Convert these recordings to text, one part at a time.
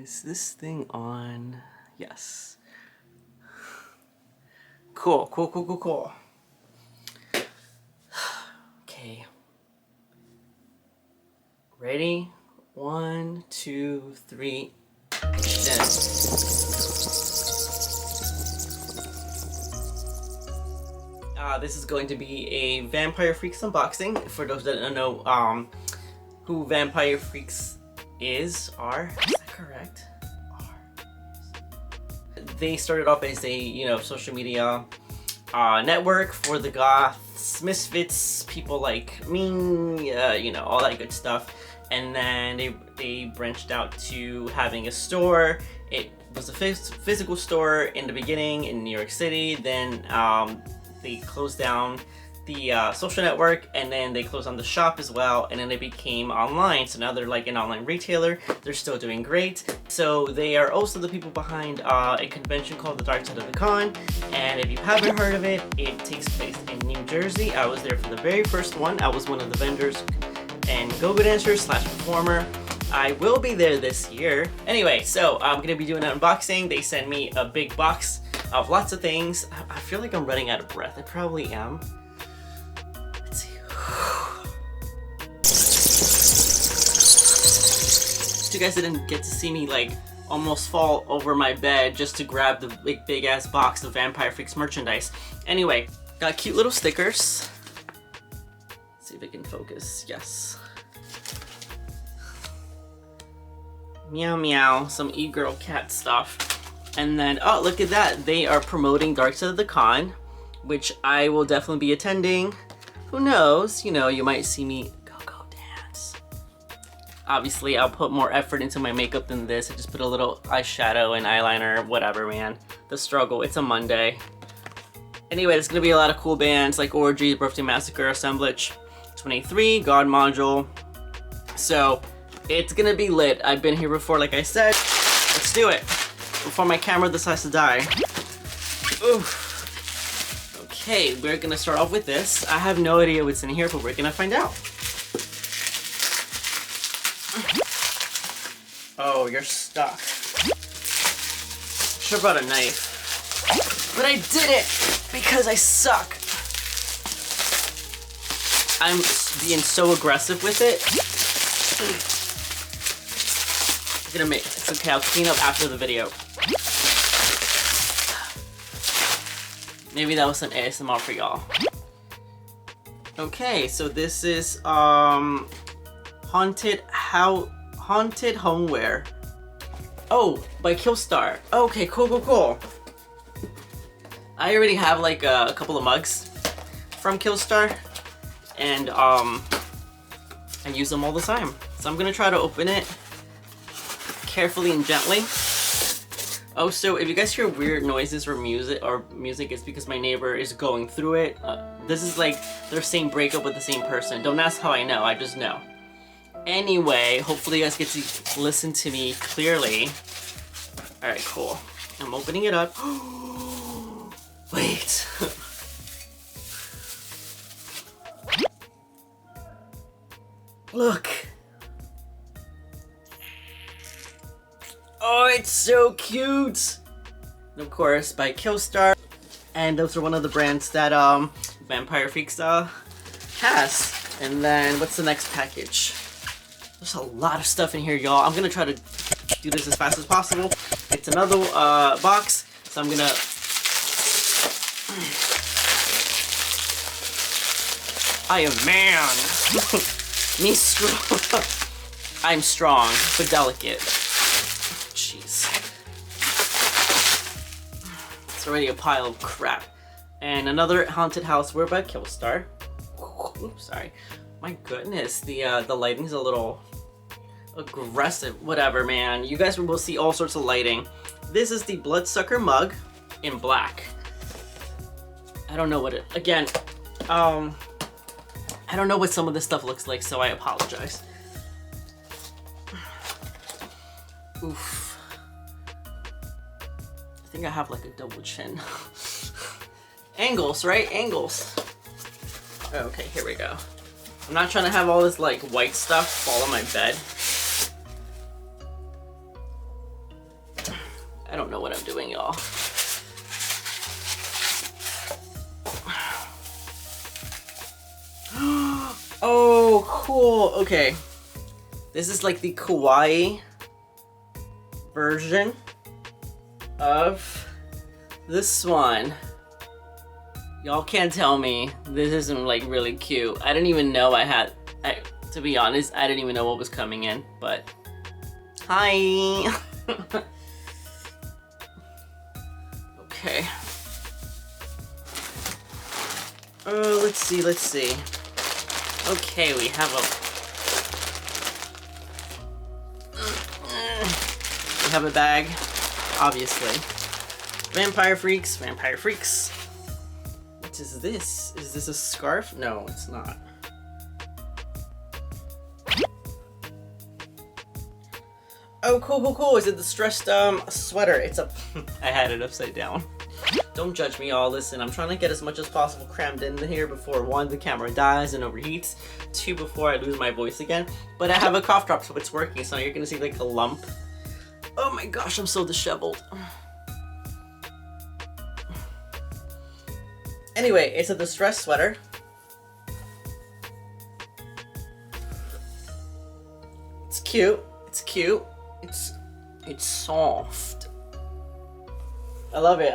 Is this thing on? Yes. Cool. Okay. Ready? 1, 2, 3. Then. This is going to be a Vampire Freaks unboxing. For those that don't know who Vampire Freaks are that correct? They started off as a social media network for the goths, misfits, people like me, all that good stuff. And then they branched out to having a store. It was a physical store in the beginning in New York City. Then they closed down the social network, and then they closed down the shop as well, and then they became online. So now they're like an online retailer. They're still doing great. So they are also the people behind a convention called the Darkside of the Con. And if you haven't heard of it, it takes place in New Jersey. I was there for the very first one. I was one of the vendors and go-go dancer / performer. I will be there this year. Anyway, so I'm gonna be doing an unboxing. They sent me a big box of lots of things. I feel like I'm running out of breath. I probably am. Let's see. You guys didn't get to see me like almost fall over my bed just to grab the big ass box of Vampire Freaks merchandise. Anyway, got cute little stickers. Let's see if it can focus. Yes. Meow meow, some e-girl cat stuff. And then, oh, look at that. They are promoting Darkside of the Con, which I will definitely be attending. Who knows? You might see me go dance. Obviously, I'll put more effort into my makeup than this. I just put a little eyeshadow and eyeliner, whatever, man. The struggle. It's a Monday. Anyway, there's gonna be a lot of cool bands like Orgy, Birthday Massacre, Assemblage, 23, God Module. So, it's gonna be lit. I've been here before, like I said. Let's do it before my camera decides to die. Oof. Okay, we're gonna start off with this. I have no idea what's in here, but we're gonna find out. Oh, you're stuck. Should've brought a knife. But I did it because I suck. I'm being so aggressive with it. It's okay, I'll clean up after the video. Maybe that was some ASMR for y'all. Okay, so this is Haunted Homeware. Oh, by Killstar. Okay, cool. I already have like a couple of mugs from Killstar, and I use them all the time. So I'm gonna try to open it carefully and gently. Oh, so if you guys hear weird noises or music, it's because my neighbor is going through it. This is like their same breakup with the same person. Don't ask how I know, I just know. Anyway, hopefully you guys get to listen to me clearly. Alright, cool. I'm opening it up. Wait. Look. Oh, it's so cute! And of course, by Killstar. And those are one of the brands that Vampire Freaks has. And then, what's the next package? There's a lot of stuff in here, y'all. I'm gonna try to do this as fast as possible. It's another box, so I'm gonna... I am man! Me strong. I'm strong, but delicate. Jeez. It's already a pile of crap. And another haunted houseware by Killstar. Oops, sorry. My goodness, the lighting's a little aggressive. Whatever, man. You guys will see all sorts of lighting. This is the Bloodsucker mug in black. I don't know what it... Again, I don't know what some of this stuff looks like, so I apologize. Oof. I think I have like a double chin. Angles, right? Angles. Okay, here we go. I'm not trying to have all this like white stuff fall on my bed. I don't know what I'm doing, y'all. Oh, cool. Okay. This is like the kawaii version of this one. Y'all can't tell me this isn't like really cute. I didn't even know to be honest, I didn't even know what was coming in, but hi. Okay. Let's see. Okay, we have a bag, obviously. Vampire freaks. What is this? Is this a scarf? No, it's not. Oh, cool. Is it the stressed sweater? It's a I had it upside down. Don't judge me, all. Listen, I'm trying to get as much as possible crammed in here before 1, the camera dies and overheats, 2, before I lose my voice again. But I have a cough drop, so it's working, so you're gonna see like a lump. Oh my gosh, I'm so disheveled. Anyway, it's a distressed sweater. It's cute. It's soft. I love it.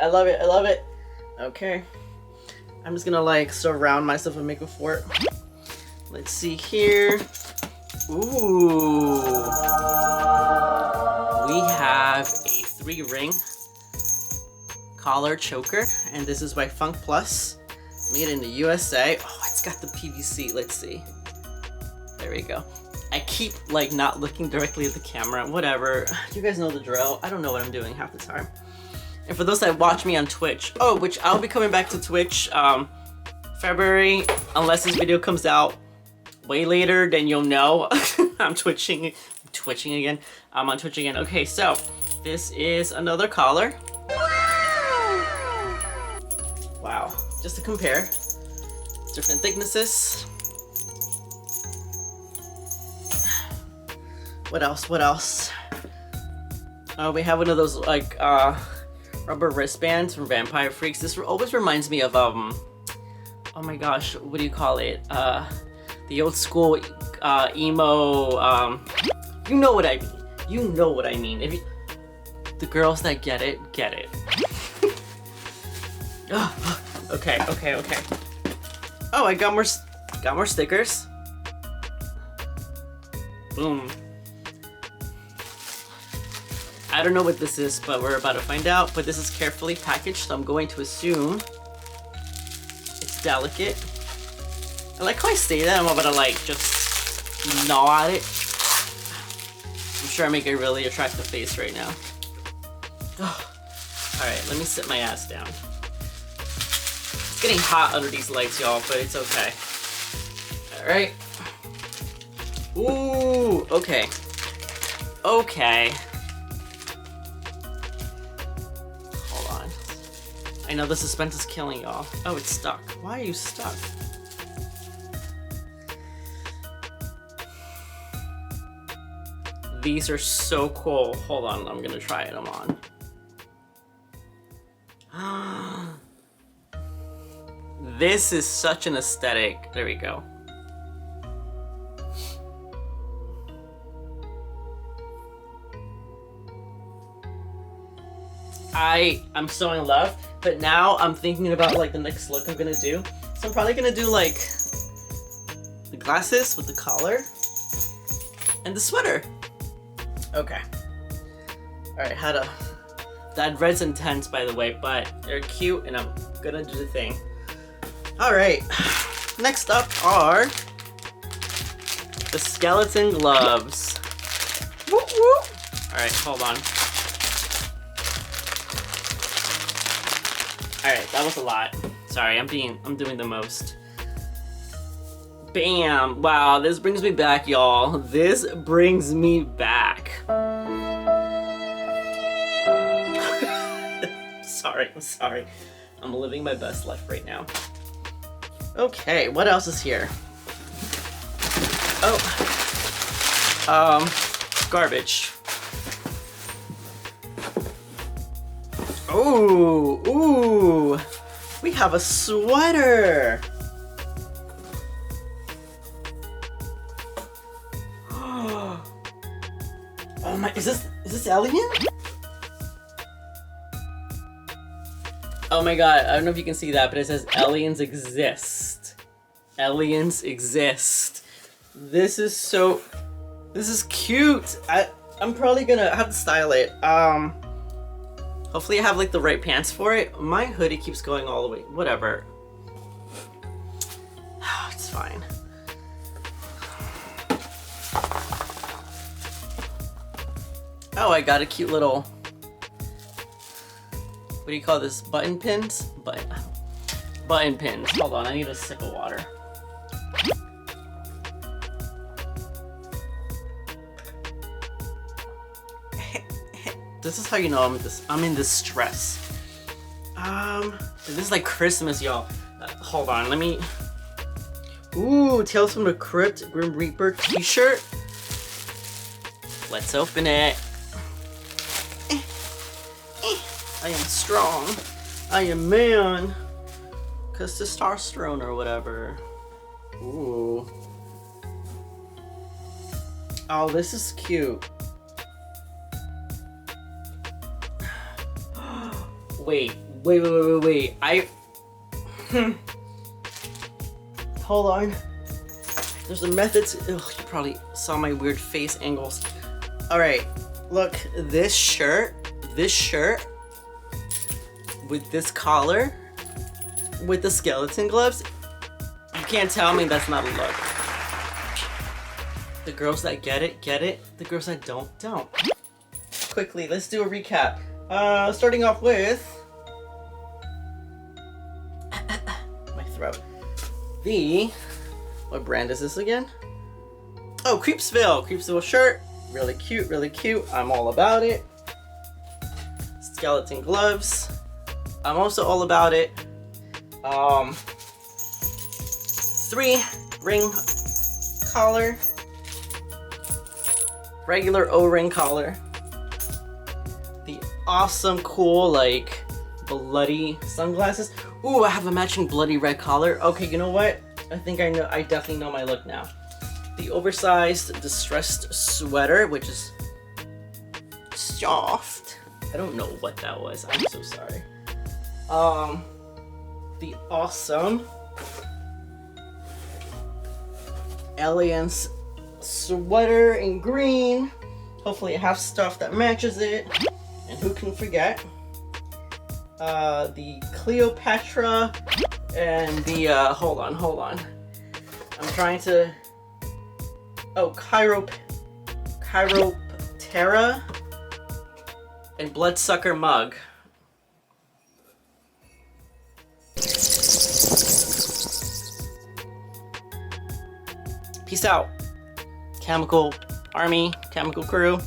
Okay. I'm just gonna like surround myself with makeup for it. Let's see here. Ooh. We have a 3-ring collar choker, and this is by Funk Plus, made in the USA. Oh, it's got the PVC. Let's see. There we go. I keep like not looking directly at the camera. Whatever. You guys know the drill. I don't know what I'm doing half the time. And for those that watch me on Twitch, which I'll be coming back to Twitch February, unless this video comes out way later, then you'll know. I'm twitching again. I'm on Twitch again. Okay, so this is another collar. Wow. Just to compare, different thicknesses. What else? We have one of those like rubber wristbands from Vampire Freaks. This always reminds me of oh my gosh, what do you call it? The old school emo. You know what I mean. If you, the girls that get it. Okay. Oh, I got more stickers. Boom. I don't know what this is, but we're about to find out. But this is carefully packaged, so I'm going to assume it's delicate. I like how I say that. I'm about to like just gnaw at it. I'm sure I make a really attractive face right now. Alright, let me sit my ass down. It's getting hot under these lights, y'all, but it's okay. Alright. Ooh, okay. Hold on. I know the suspense is killing y'all. Oh, it's stuck. Why are you stuck? These are so cool. Hold on, I'm gonna try them on. This is such an aesthetic. There we go. I'm so in love, but now I'm thinking about like the next look I'm gonna do. So I'm probably gonna do like the glasses with the collar and the sweater. Okay. Alright, that red's intense, by the way, but they're cute and I'm gonna do the thing. Alright, next up are the skeleton gloves. Woo woo! Alright, hold on. Alright, that was a lot. Sorry, I'm doing the most. Bam! Wow, this brings me back, y'all. This brings me back. I'm sorry. I'm living my best life right now. Okay, what else is here? Oh. Garbage. Ooh, ooh. We have a sweater. Oh my, is this alien? Oh my god, I don't know if you can see that, but it says aliens exist. Aliens exist. This is cute. I'm probably gonna have to style it. Hopefully I have like the right pants for it. My hoodie keeps going all the way. Whatever. It's fine. Oh, I got a cute little, what do you call this? Button pins? Button pins. Hold on, I need a sip of water. This is how you know I'm in distress. This is like Christmas, y'all. Hold on, let me. Ooh, Tales from the Crypt Grim Reaper t-shirt. Let's open it. I am strong. I am man. Cause testosterone or whatever. Ooh. Oh, this is cute. Wait. Hold on. There's a method to. Ugh, you probably saw my weird face angles. All right, look, this shirt with this collar, with the skeleton gloves. You can't tell me that's not a look. The girls that get it, get it. The girls that don't. Quickly, let's do a recap. Starting off with my throat. What brand is this again? Oh, Creepsville shirt. Really cute. I'm all about it. Skeleton gloves. I'm also all about it. 3-ring collar. Regular O-ring collar. The awesome, cool, like, bloody sunglasses. Ooh, I have a matching bloody red collar. Okay, you know what? I think I definitely know my look now. The oversized distressed sweater, which is soft. I don't know what that was. I'm so sorry. The awesome aliens sweater in green. Hopefully I have stuff that matches it. And who can forget? The Cleopatra and the hold on. I'm trying to. Oh, Chiroptera and Bloodsucker mug. Peace out, chemical army, chemical crew.